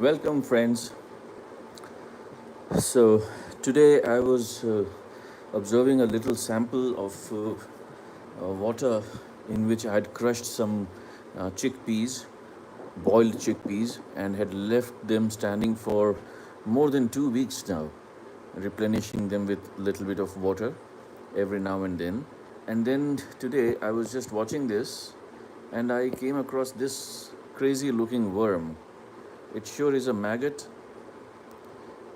Welcome, friends. So, today I was observing a little sample of water in which I had crushed some chickpeas, boiled chickpeas, and had left them standing for more than 2 weeks now, replenishing them with a little bit of water every now and then. And then today I was just watching this and I came across this crazy looking worm. It sure is a maggot,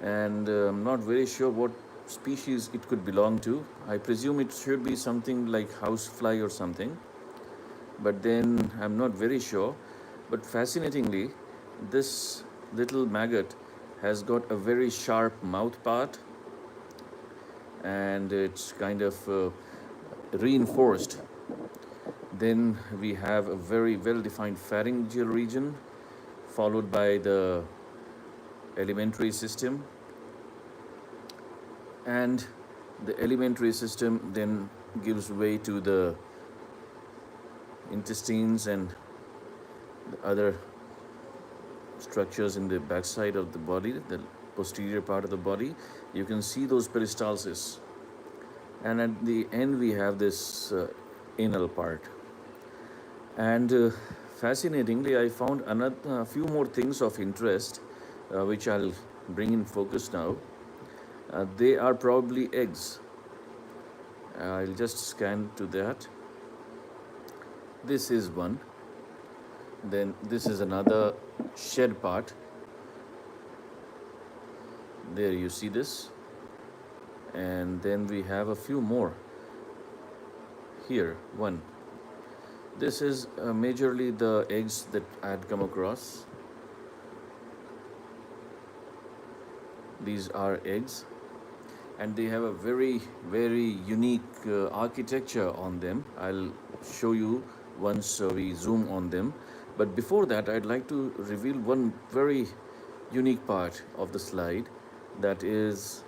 and I'm not very sure what species it could belong to. I presume it should be something like housefly or something, but then I'm not very sure. But fascinatingly, this little maggot has got a very sharp mouth part, and it's kind of reinforced. Then we have a very well defined pharyngeal region, followed by the alimentary system, and the alimentary system then gives way to the intestines and the other structures in the backside of the body, the posterior part of the body. You can see those peristalsis, and at the end we have this anal part. And fascinatingly, I found a few more things of interest, which I'll bring in focus now. They are probably eggs. I'll just scan to that. This is one. Then this is another shed part. There you see this. And then we have a few more. Here, one. This is majorly the eggs that I had come across. These are eggs, and they have a very unique architecture on them. I'll show you once we zoom on them. But before that, I'd like to reveal one very unique part of the slide. That is,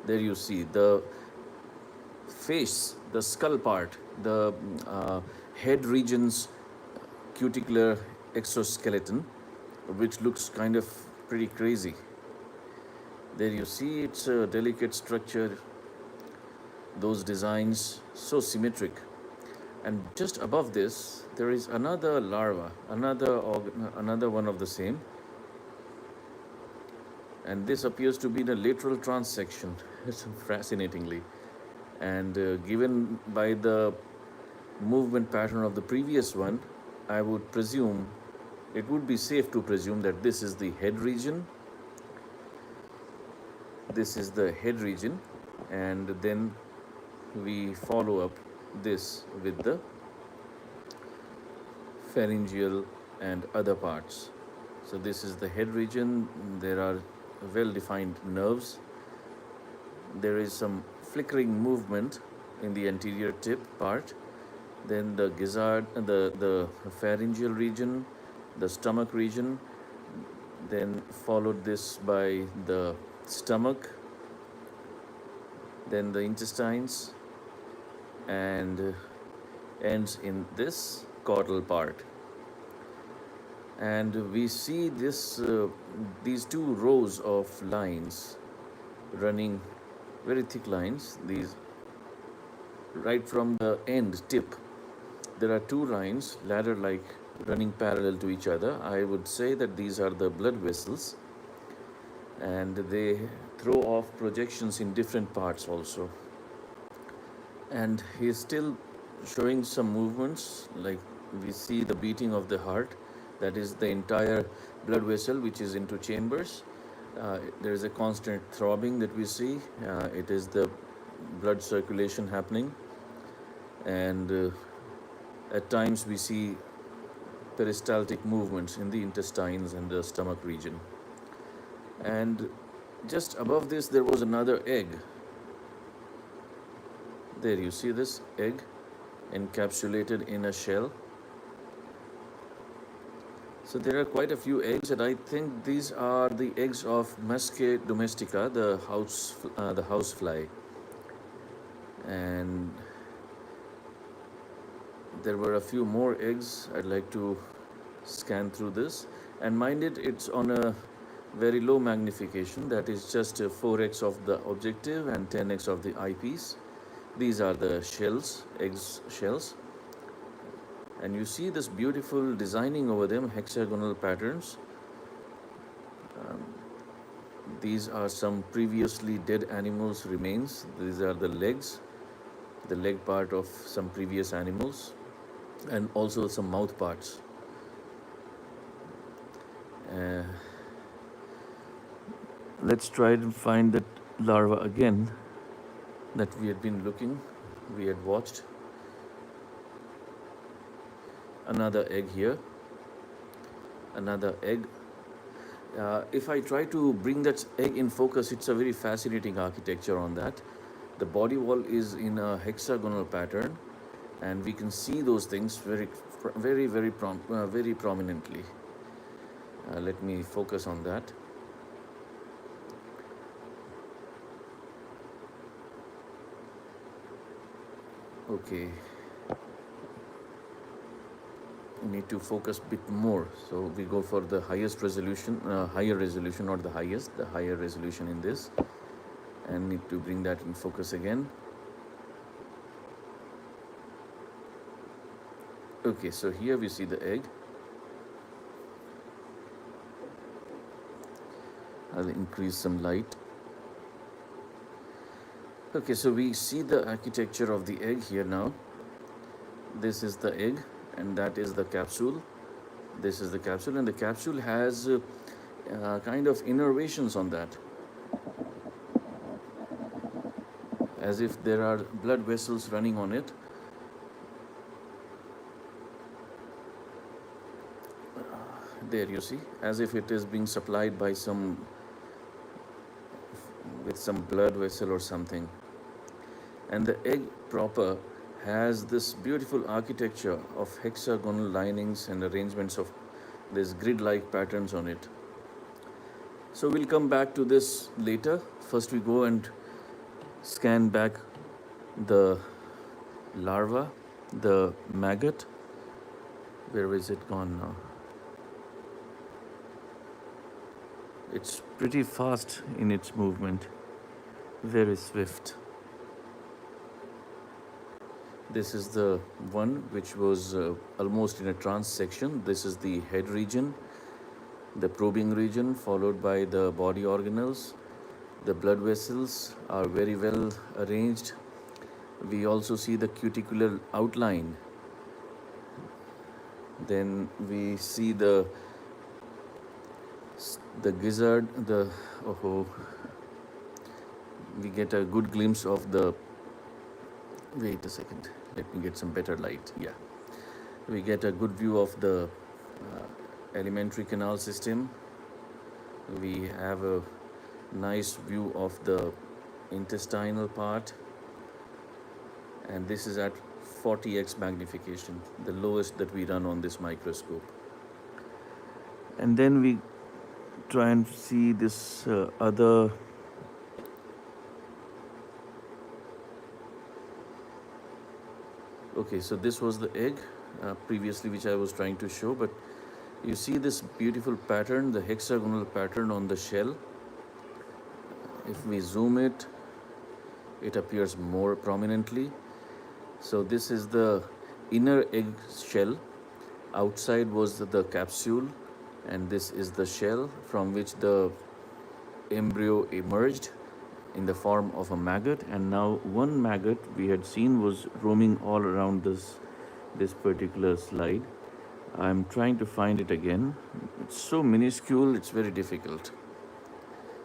there you see the face, the skull part, the head region's cuticular exoskeleton, which looks kind of pretty crazy. There you see it's a delicate structure, those designs so symmetric. And just above this, there is another larva, another one of the same. And this appears to be the lateral transection, fascinatingly. And given by the movement pattern of the previous one, I would presume, it would be safe to presume that this is the head region. This is the head region, and then we follow up this with the pharyngeal and other parts. So this is the head region. There are well-defined nerves. There is some flickering movement in the anterior tip part. Then the gizzard, the pharyngeal region, the stomach region, then followed this by the stomach, then the intestines, and ends in this caudal part. And we see this these two rows of lines running, very thick lines. These right from the end tip, there are two lines ladder-like running parallel to each other. I would say that these are the blood vessels, and they throw off projections in different parts also. And he's still showing some movements, like we see the beating of the heart. That is the entire blood vessel which is into chambers. There is a constant throbbing that we see. It is the blood circulation happening, and at times we see peristaltic movements in the intestines and the stomach region. And just above this, there was another egg. There you see this egg encapsulated in a shell. So there are quite a few eggs, and I think these are the eggs of Musca domestica, the housefly. And there were a few more eggs I'd like to scan through this. And mind it, it's on a very low magnification, that is just 4x of the objective and 10x of the eyepiece. These are the shells, eggs shells. And you see this beautiful designing over them, hexagonal patterns. These are some previously dead animals' remains. These are the legs, the leg part of some previous animals, and also some mouth parts. Uh, let's try to find that larva again that we had been looking, we had watched. Another egg here, another egg. If I try to bring that egg in focus, it's a very fascinating architecture on that. The body wall is in a hexagonal pattern, and we can see those things very prominently. Let me focus on that. Okay. We need to focus a bit more, so we go for the highest resolution, higher resolution, not the highest, the higher resolution in this, and need to bring that in focus again. Okay, so here we see the egg. I'll increase some light. Okay, so we see the architecture of the egg here now. This is the egg, and that is the capsule. This is the capsule, and the capsule has kind of innervations on that, as if there are blood vessels running on it. There you see, as if it is being supplied by with some blood vessel or something. And the egg proper has this beautiful architecture of hexagonal linings and arrangements of these grid-like patterns on it. So we'll come back to this later. First we go and scan back the larva, the maggot. Where is it gone now? It's pretty fast in its movement, very swift. This is the one which was almost in a trance section. This is the head region, the probing region, followed by the body organelles. The blood vessels are very well arranged. We also see the cuticular outline. Then we see the gizzard, we get a good glimpse of the, wait a second, let me get some better light. Yeah, we get a good view of the alimentary canal system. We have a nice view of the intestinal part, and this is at 40x magnification, the lowest that we run on this microscope. And then we try and see this other okay, so this was the egg previously which I was trying to show, but you see this beautiful pattern, the hexagonal pattern on the shell. If we zoom it, it appears more prominently. So this is the inner egg shell. Outside was the capsule, and this is the shell from which the embryo emerged in the form of a maggot. And now one maggot we had seen was roaming all around this particular slide. I'm trying to find it again. It's so minuscule, it's very difficult.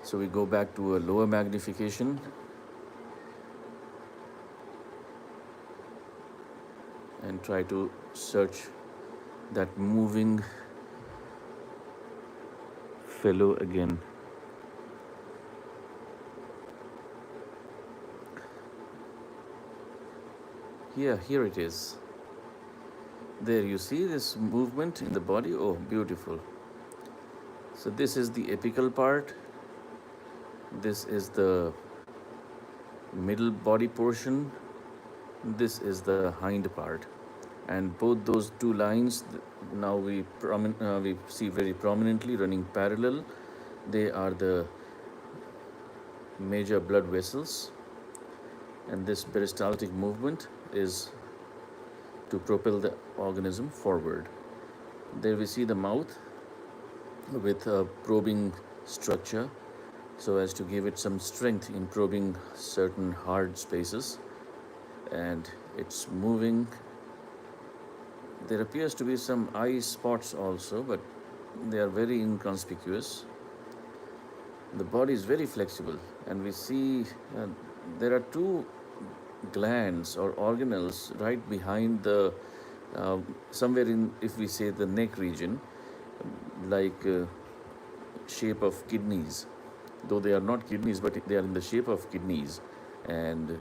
So we go back to a lower magnification and try to search that moving fellow again. Yeah, here it is. There you see this movement in the body. Oh, beautiful. So this is the apical part. This is the middle body portion. This is the hind part. And both those two lines now we see very prominently running parallel. They are the major blood vessels, and this peristaltic movement is to propel the organism forward. There we see the mouth with a probing structure so as to give it some strength in probing certain hard spaces, and it's moving. There appears to be some eye spots also, but they are very inconspicuous. The body is very flexible, and we see there are two glands or organelles right behind the somewhere in, if we say, the neck region, like shape of kidneys, though they are not kidneys, but they are in the shape of kidneys. And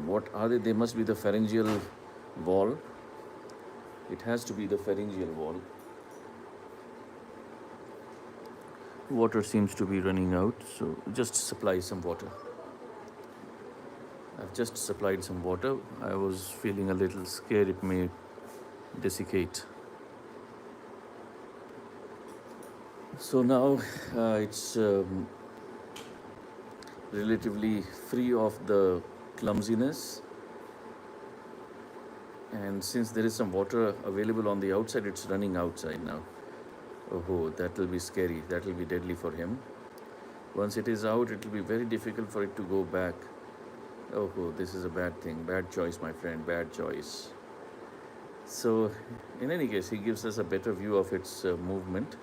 what are they? They must be the pharyngeal wall. It has to be the pharyngeal wall. Water seems to be running out, so just supply some water. I've just supplied some water. I was feeling a little scared it may desiccate. So now it's relatively free of the clumsiness, and since there is some water available on the outside, it's running outside now. Oh, that will be scary. That will be deadly for him. Once it is out, it will be very difficult for it to go back. Oh, this is a bad thing. Bad choice, my friend. Bad choice. So, in any case, he gives us a better view of its movement.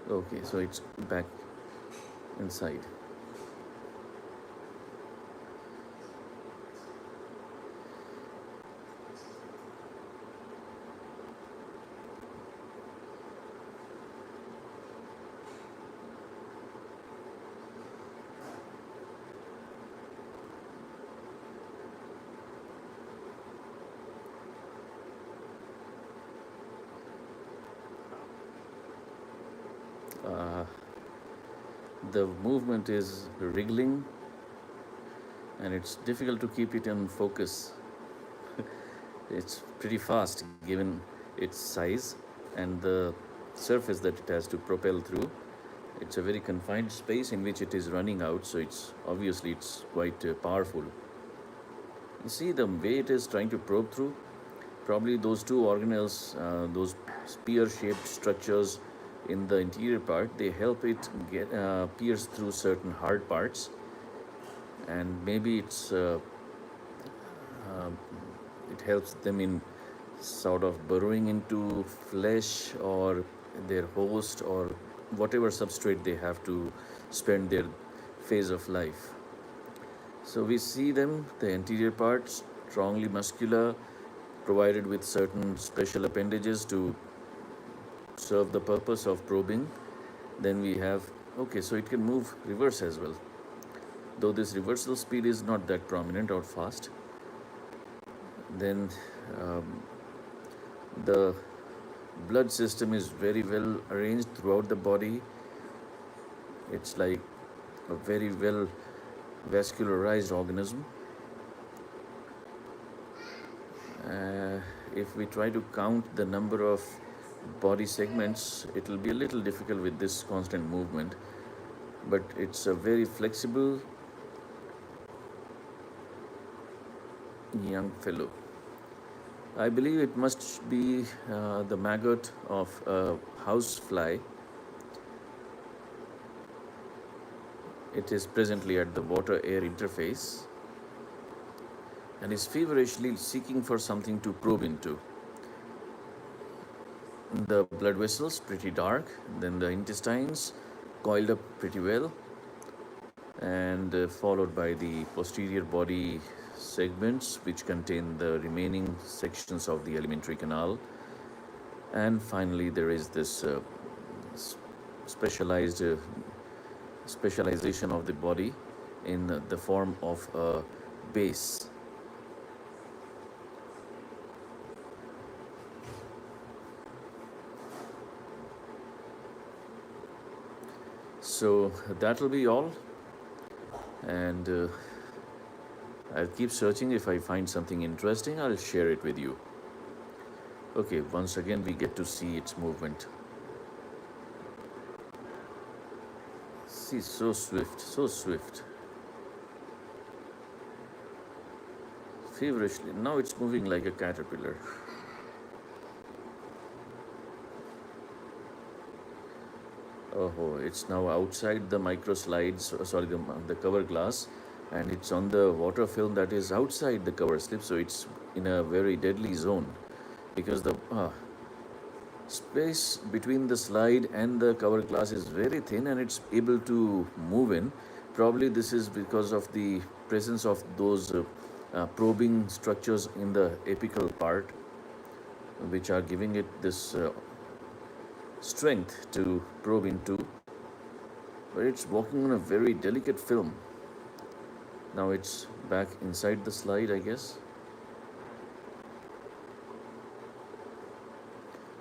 Okay, so it's back inside. Uh, the movement is wriggling, and it's difficult to keep it in focus. It's pretty fast given its size and the surface that it has to propel through. It's a very confined space in which it is running out, so it's quite powerful. You see the way it is trying to probe through? Probably those two organelles, those spear-shaped structures in the interior part, they help it get pierce through certain hard parts, and maybe it helps them in sort of burrowing into flesh or their host or whatever substrate they have to spend their phase of life. So we see them, the anterior parts, strongly muscular, provided with certain special appendages to serve the purpose of probing. Then we have, okay, so it can move reverse as well, though this reversal speed is not that prominent or fast. Then the blood system is very well arranged throughout the body. It's like a very well vascularized organism. If we try to count the number of body segments, it will be a little difficult with this constant movement, but it's a very flexible young fellow. I believe it must be the maggot of a housefly. It is presently at the water-air interface and is feverishly seeking for something to probe into. The blood vessels pretty dark, then the intestines coiled up pretty well, and followed by the posterior body segments which contain the remaining sections of the alimentary canal, and finally there is this specialized specialization of the body in the form of a base. So that'll be all, and I'll keep searching. If I find something interesting, I'll share it with you. Okay, once again, we get to see its movement. See, so swift, so swift. Feverishly. Now it's moving like a caterpillar. Oh, it's now outside the micro slides, sorry, the cover glass, and it's on the water film that is outside the cover slip, so it's in a very deadly zone because the space between the slide and the cover glass is very thin and it's able to move in. Probably this is because of the presence of those probing structures in the apical part, which are giving it this strength to probe into. But it's walking on a very delicate film. Now it's back inside the slide, I guess.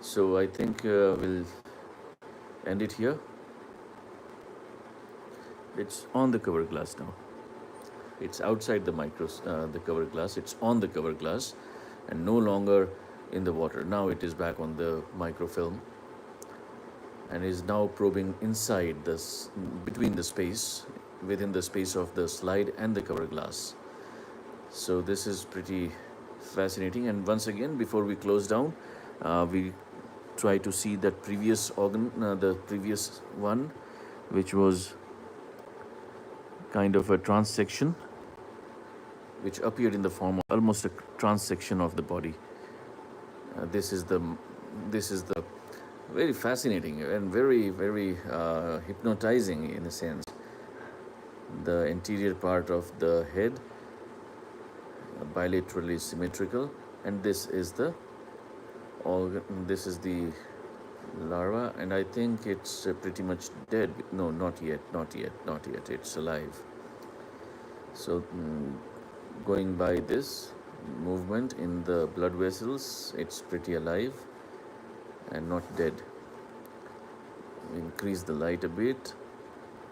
So I think we'll end it here. It's on the cover glass now. It's outside the cover glass. It's on the cover glass and no longer in the water. Now it is back on the microfilm and is now probing inside this, between the space, within the space of the slide and the cover glass. So this is pretty fascinating. And once again, before we close down, we try to see that previous organ, the previous one, which was kind of a transection, which appeared in the form of almost a transection of the body. This is the very fascinating and very hypnotizing in a sense. The interior part of the head, bilaterally symmetrical, and this is the this is the larva, and I think it's pretty much dead. No, not yet, not yet, not yet. It's alive. So going by this movement in the blood vessels, it's pretty alive and not dead. Increase the light a bit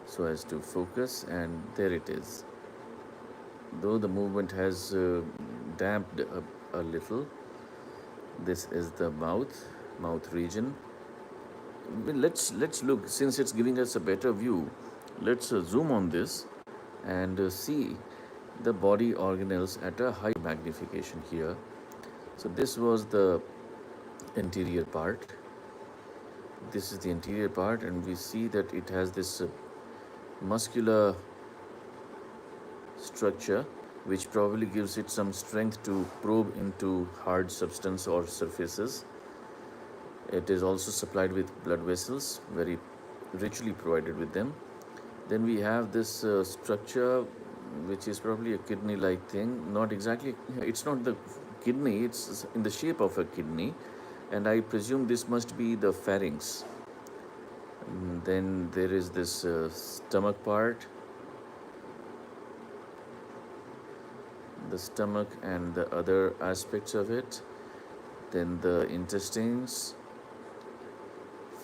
so as to focus, and there it is. Though the movement has damped a little, this is the mouth region. Let's look, since it's giving us a better view, let's zoom on this and see the body organelles at a high magnification here. So this was the interior part. This is the interior part, and we see that it has this muscular structure which probably gives it some strength to probe into hard substance or surfaces. It is also supplied with blood vessels, very richly provided with them. Then we have this structure which is probably a kidney-like thing. Not exactly, it's not the kidney, it's in the shape of a kidney, and I presume this must be the pharynx. And then there is this stomach part, the stomach and the other aspects of it, then the intestines,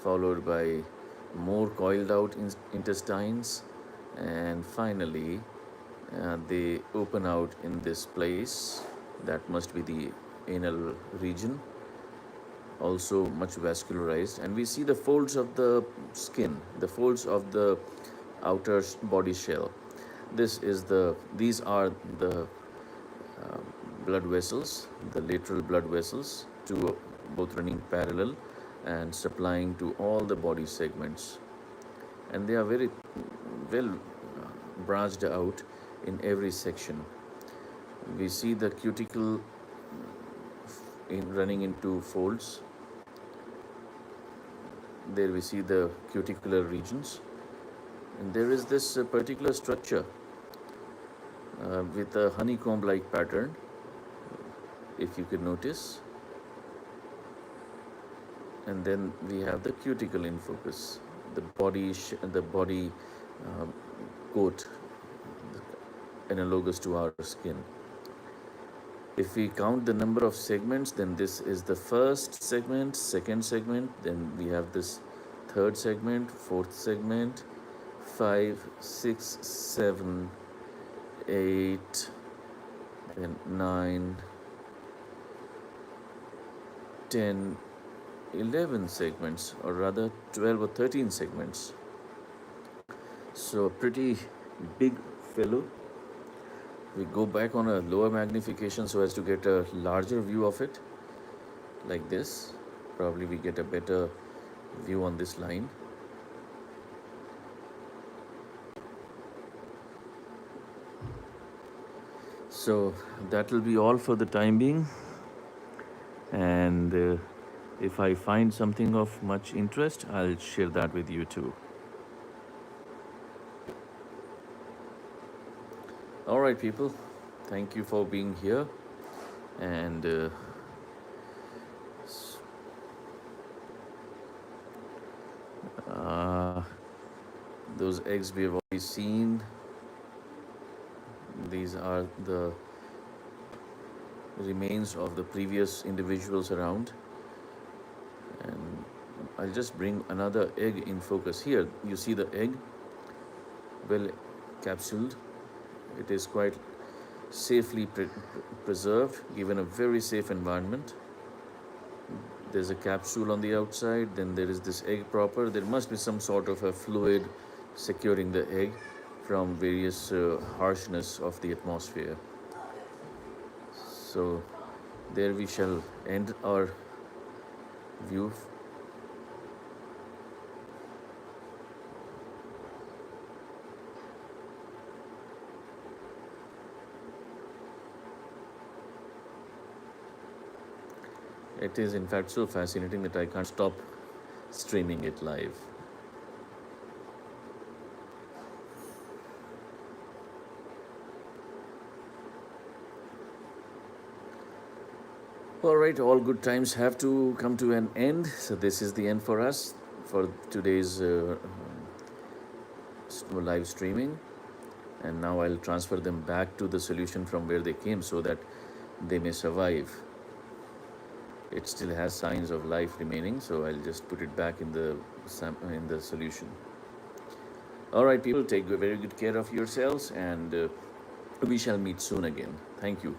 followed by more coiled out intestines, and finally they open out in this place. That must be the anal region, also much vascularized, and we see the folds of the skin, the folds of the outer body shell. These are the blood vessels, the lateral blood vessels, to both running parallel and supplying to all the body segments, and they are very well branched out in every section. We see the cuticle running into folds. There we see the cuticular regions, and there is this particular structure with a honeycomb-like pattern, if you could notice. And then we have the cuticle in focus, the body coat, analogous to our skin. If we count the number of segments, then this is the first segment, second segment, then we have this third segment, fourth segment, 5, 6, 7, 8, then 9, 10, 11 segments, or rather 12 or 13 segments. So, a pretty big fellow. We go back on a lower magnification so as to get a larger view of it, like this. Probably we get a better view on this line. So that will be all for the time being. And if I find something of much interest, I'll share that with you too. All right, people. Thank you for being here. And those eggs we have already seen. These are the remains of the previous individuals around. And I'll just bring another egg in focus here. You see the egg, well capsuled. It is quite safely preserved, given a very safe environment. There's a capsule on the outside, then there is this egg proper. There must be some sort of a fluid securing the egg from various harshness of the atmosphere. So there we shall end our view. It is in fact so fascinating that I can't stop streaming it live. All right, all good times have to come to an end. So this is the end for us for today's live streaming. And now I'll transfer them back to the solution from where they came so that they may survive. It still has signs of life remaining, so I'll just put it back in the solution. All right, people, take very good care of yourselves, and we shall meet soon again. Thank you.